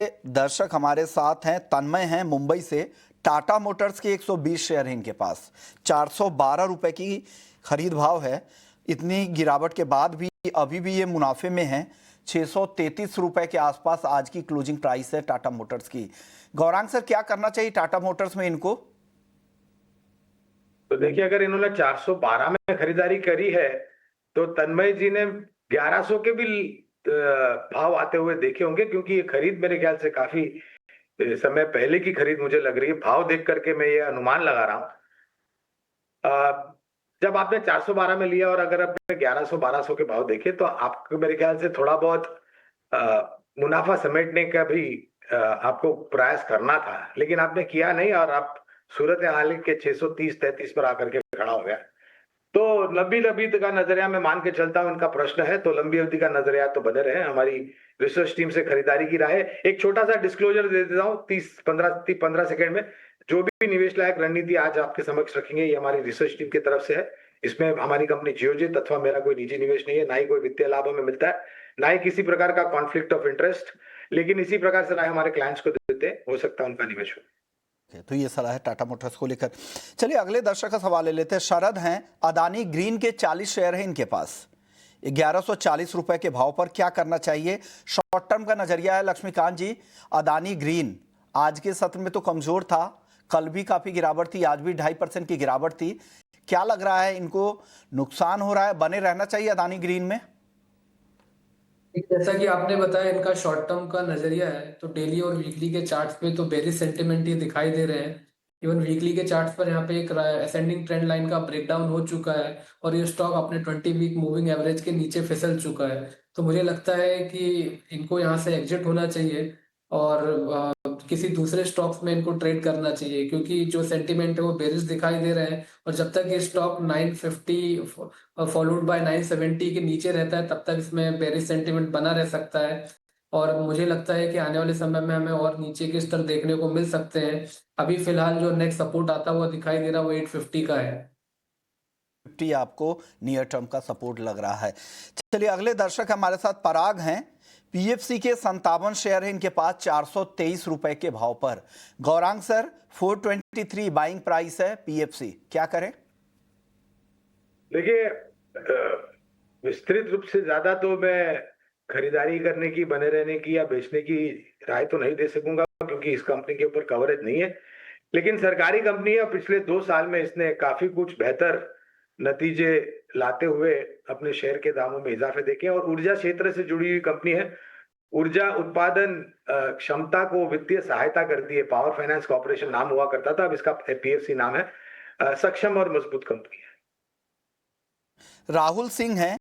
दर्शक हमारे साथ हैं, तन्मय हैं मुंबई से। टाटा मोटर्स के 120 शेयर हैं इनके पास। 412 रुपए की खरीद भाव है। इतनी गिरावट के बाद भी अभी भी ये मुनाफे में हैं। 633 रुपए के आसपास आज की क्लोजिंग प्राइस है टाटा मोटर्स की। गौरांग सर, क्या करना चाहिए टाटा मोटर्स में इनको? तो देखिए, अगर इन्होंने 412 में खरीदारी करी है तो तन्मय जी ने 1100 के भी भाव आते हुए देखे होंगे, क्योंकि ये खरीद मेरे ख्याल से काफी समय पहले की खरीद मुझे लग रही है। भाव देख करके मैं ये अनुमान लगा रहा हूं। जब आपने 412 में लिया और अगर आपने 1100-1200 के भाव देखे तो आपको मेरे ख्याल से थोड़ा बहुत मुनाफा समेटने का भी आपको प्रयास करना था, लेकिन आपने किया नहीं और आप सूरत हाल के 630-33 पर आकर के खड़ा हो गया। तो लंबी अवधि का नजरिया मैं मान के चलता हूं, इनका प्रश्न है तो लंबी अवधि का नजरिया तो बने रहे। हमारी रिसर्च टीम से खरीदारी की राय है। एक छोटा सा डिस्क्लोजर दे देता हूं 30-15 सेकंड में। जो भी निवेश लायक रणनीति आज आपके समक्ष रखेंगे, ये हमारी रिसर्च टीम की तरफ से है। इसमें हमारी कंपनी जियोजित अथवा मेरा कोई निजी निवेश नहीं है, ना ही कोई वित्तीय लाभ हमें मिलता है, ना ही किसी प्रकार का कॉन्फ्लिक्ट ऑफ इंटरेस्ट। लेकिन इसी प्रकार से राय हमारे क्लाइंट्स को देते हैं, हो सकता है उनका निवेश हो। तो ये सलाह है टाटा मोटर्स को लेकर। चलिए अगले दर्शक का सवाल ले लेते हैं। शरद हैं, अदानी ग्रीन के 40 शेयर हैं इनके पास 1140 रुपए के भाव पर। क्या करना चाहिए? शॉर्ट टर्म का नजरिया है। लक्ष्मीकांत जी, अदानी ग्रीन आज के सत्र में तो कमजोर था, कल भी काफी गिरावट थी, आज भी 2.5% की गिरावट थी। क्या लग रहा है, इनको नुकसान हो रहा है? बने रहना चाहिए अदानी ग्रीन में? जैसा कि आपने बताया इनका शॉर्ट टर्म का नजरिया है, तो डेली और वीकली के चार्ट्स पे तो बेरिश सेंटिमेंट ये दिखाई दे रहे हैं। इवन वीकली के चार्ट्स पर यहाँ पे एक असेंडिंग ट्रेंड लाइन का ब्रेकडाउन हो चुका है और ये स्टॉक अपने 20 वीक मूविंग एवरेज के नीचे फिसल चुका है। तो मुझे लगता है कि इनको यहाँ से एग्जिट होना चाहिए और किसी दूसरे स्टॉक्स में इनको ट्रेड करना चाहिए, क्योंकि जो सेंटिमेंट है वो बेरिश दिखाई दे रहे हैं। और जब तक ये स्टॉक 950 फॉलोड बाय 970 के नीचे रहता है तब तक इसमें बेरिश सेंटिमेंट बना रह सकता है। और मुझे लगता है कि आने वाले समय में हमें और नीचे के स्तर देखने को मिल सकते हैं। अभी फिलहाल जो नेक्स्ट सपोर्ट आता हुआ दिखाई दे रहा है वो 850 का है। 50 आपको नियर टर्म का सपोर्ट लग रहा है। चलिए अगले दर्शक हमारे साथ पराग हैं। पीएफसी के 57 शेयर हैं इनके पास 423 रुपए के भाव पर। गौरांग सर, 423 बाइंग प्राइस है पीएफसी, क्या करें? देखिए, विस्तृत रूप से ज्यादा तो मैं खरीदारी करने की, बने रहने की या बेचने की राय तो नहीं दे सकूंगा, क्योंकि इस कंपनी के ऊपर कवरेज नहीं है। लेकिन सरकारी कंपनी है, पिछले 2 साल में इसने काफी कुछ बेहतर नतीजे लाते हुए अपने शेयर के दामों में इजाफे देखे और ऊर्जा क्षेत्र से जुड़ी हुई कंपनी है। ऊर्जा उत्पादन क्षमता को वित्तीय सहायता करती है। पावर फाइनेंस कॉर्पोरेशन नाम हुआ करता था, अब इसका पीएफसी नाम है। सक्षम और मजबूत कंपनी है। राहुल सिंह हैं,